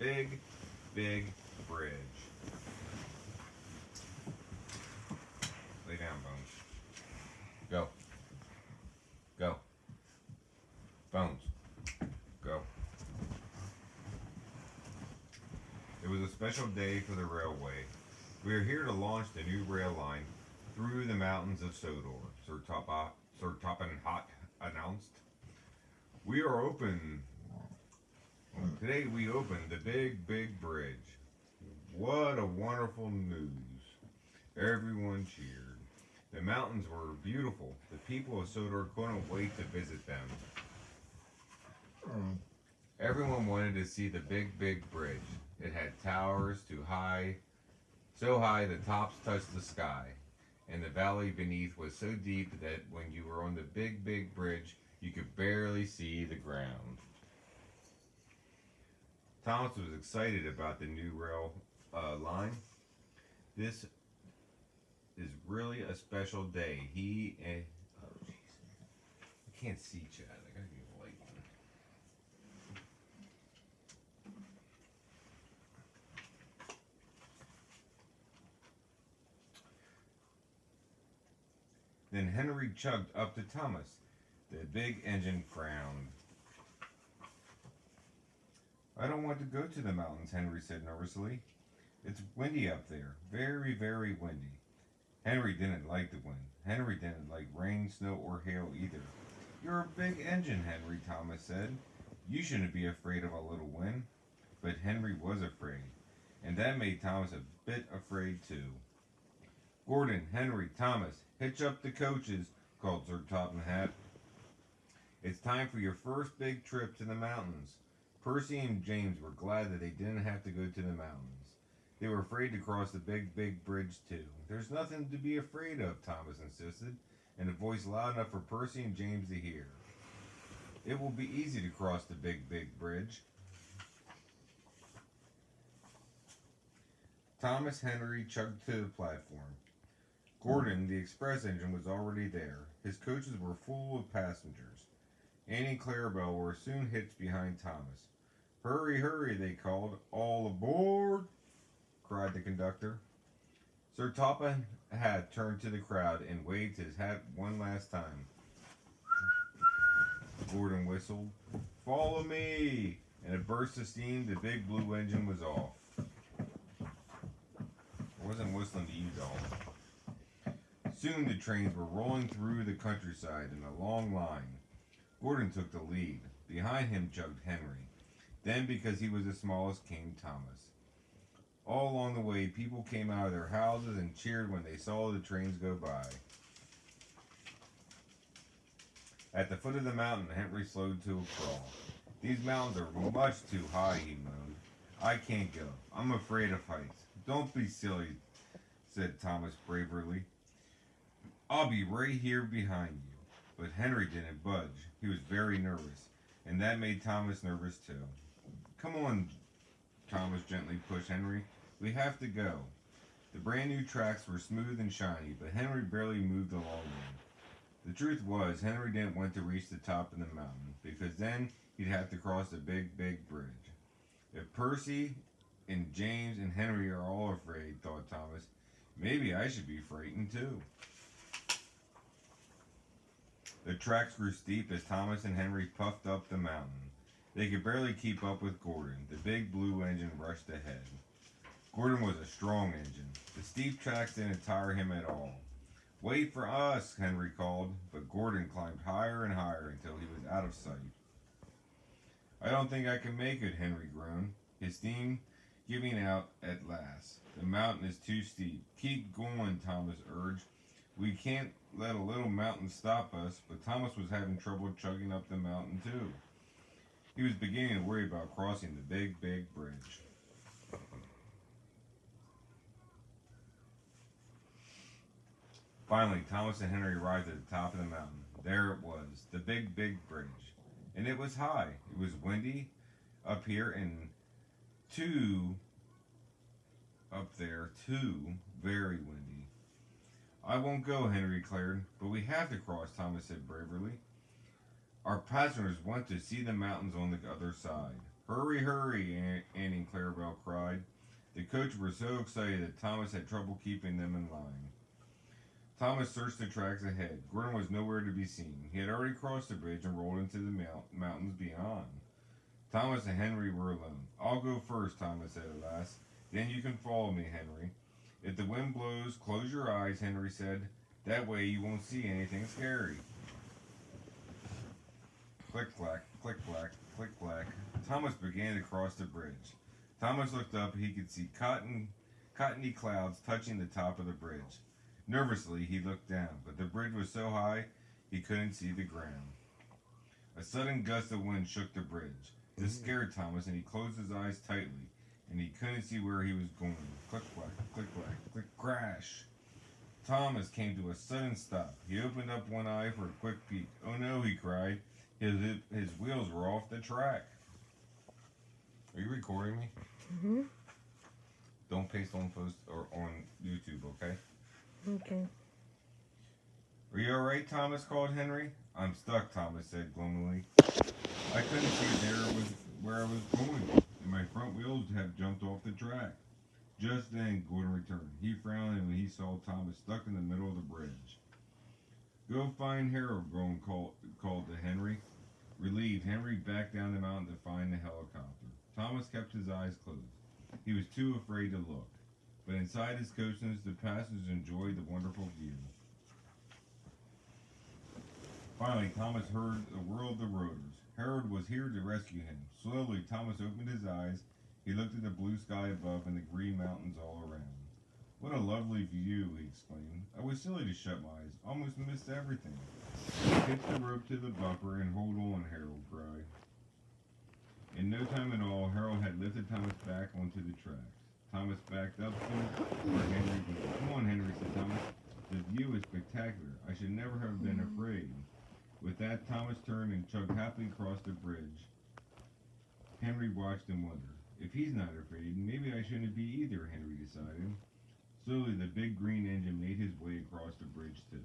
big, big bridge. Lay down, Bones. Go. Go. Bones. Go. It was a special day for the railway. We are here to launch the new rail line through the mountains of Sodor, Sir Topham Hatt announced. We are open. Today we open the big, big bridge. What a wonderful news. Everyone cheered. The mountains were beautiful. The people of Sodor couldn't wait to visit them. Everyone wanted to see the big, big bridge. It had towers so high the tops touched the sky. And the valley beneath was so deep that when you were on the big, big bridge, you could barely see the ground. Thomas was excited about the new rail line. This is really a special day. He and oh jeez, I can't see Chad. I gotta get a light. Then Henry chugged up to Thomas. The big engine frowned. I don't want to go to the mountains, Henry said nervously. It's windy up there. Very, very windy. Henry didn't like the wind. Henry didn't like rain, snow, or hail either. You're a big engine, Henry, Thomas said. You shouldn't be afraid of a little wind. But Henry was afraid, and that made Thomas a bit afraid too. Gordon, Henry, Thomas, hitch up the coaches, called Sir Topham Hatt. It's time for your first big trip to the mountains. Percy and James were glad that they didn't have to go to the mountains. They were afraid to cross the big, big bridge too. There's nothing to be afraid of, Thomas insisted, in a voice loud enough for Percy and James to hear. It will be easy to cross the big, big bridge. Thomas Henry chugged to the platform. Gordon, the express engine, was already there. His coaches were full of passengers. Annie and Clarabelle were soon hitched behind Thomas. Hurry, hurry, they called. All aboard, cried the conductor. Sir Topham Hatt turned to the crowd and waved his hat one last time. Gordon whistled. Follow me! In a burst of steam, the big blue engine was off. I wasn't whistling to you, doll. Soon the trains were rolling through the countryside in a long line. Gordon took the lead. Behind him chugged Henry. Then, because he was the smallest, came Thomas. All along the way, people came out of their houses and cheered when they saw the trains go by. At the foot of the mountain, Henry slowed to a crawl. These mountains are much too high, he moaned. I can't go. I'm afraid of heights. Don't be silly, said Thomas bravely. I'll be right here behind you. But Henry didn't budge. He was very nervous, and that made Thomas nervous too. Come on, Thomas gently pushed Henry. We have to go. The brand new tracks were smooth and shiny, but Henry barely moved along them. The truth was, Henry didn't want to reach the top of the mountain, because then he'd have to cross the big, big bridge. If Percy and James and Henry are all afraid, thought Thomas, maybe I should be frightened too. The tracks grew steep as Thomas and Henry puffed up the mountain. They could barely keep up with Gordon. The big blue engine rushed ahead. Gordon was a strong engine. The steep tracks didn't tire him at all. Wait for us, Henry called, but Gordon climbed higher and higher until he was out of sight. I don't think I can make it, Henry groaned, his steam giving out at last. The mountain is too steep. Keep going, Thomas urged. We can't let a little mountain stop us, but Thomas was having trouble chugging up the mountain too. He was beginning to worry about crossing the big, big bridge. Finally, Thomas and Henry arrived at the top of the mountain. There it was, the big, big bridge. And it was high. It was windy up here and up there, too, very windy. I won't go, Henry declared, but we have to cross, Thomas said bravely. Our passengers want to see the mountains on the other side. Hurry, hurry, Annie and coach were so excited that Thomas had trouble keeping them in line. Thomas searched the tracks ahead. Gordon was nowhere to be seen. He had already crossed the bridge and rolled into the mountains beyond. Thomas and Henry were alone. "I'll go first," Thomas said at last. "Then you can follow me, Henry." "If the wind blows, close your eyes," Henry said. "That way you won't see anything scary." Click clack, click clack, click clack. Thomas began to cross the bridge. Thomas looked up. He could see cottony clouds touching the top of the bridge. Nervously, he looked down, but the bridge was so high he couldn't see the ground. A sudden gust of wind shook the bridge. This scared Thomas, and he closed his eyes tightly, and he couldn't see where he was going. Click clack, click clack, click crash. Thomas came to a sudden stop. He opened up one eye for a quick peek. "Oh no," he cried. His wheels were off the track. Are you recording me? Mm-hmm. Don't paste on post or on YouTube, okay? Okay. "Are you alright, Thomas?" called Henry. "I'm stuck," Thomas said gloomily. "I couldn't see where I was going, and my front wheels have jumped off the track." Just then Gordon returned. He frowned when he saw Thomas stuck in the middle of the bridge. "Go find Harold," Gordon called to Henry. Relieved, Henry backed down the mountain to find the helicopter. Thomas kept his eyes closed. He was too afraid to look. But inside his coachhouse, the passengers enjoyed the wonderful view. Finally, Thomas heard the whir of the rotors. Harold was here to rescue him. Slowly, Thomas opened his eyes. He looked at the blue sky above and the green mountains all around. "What a lovely view," he exclaimed. "I was silly to shut my eyes. Almost missed everything." "Hitch the rope to the buffer and hold on," Harold cried. In no time at all, Harold had lifted Thomas back onto the tracks. Thomas backed up to where Henry was. "Come on, Henry," said Thomas. "The view is spectacular. I should never have been afraid." With that, Thomas turned and chugged happily across the bridge. Henry watched and wondered. "If he's not afraid, maybe I shouldn't be either," Henry decided. Slowly, the big green engine made his way across the bridge, too.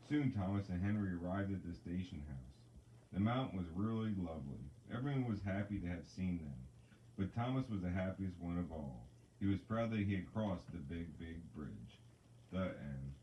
Soon, Thomas and Henry arrived at the station house. The mountain was really lovely. Everyone was happy to have seen them. But Thomas was the happiest one of all. He was proud that he had crossed the big, big bridge. The end.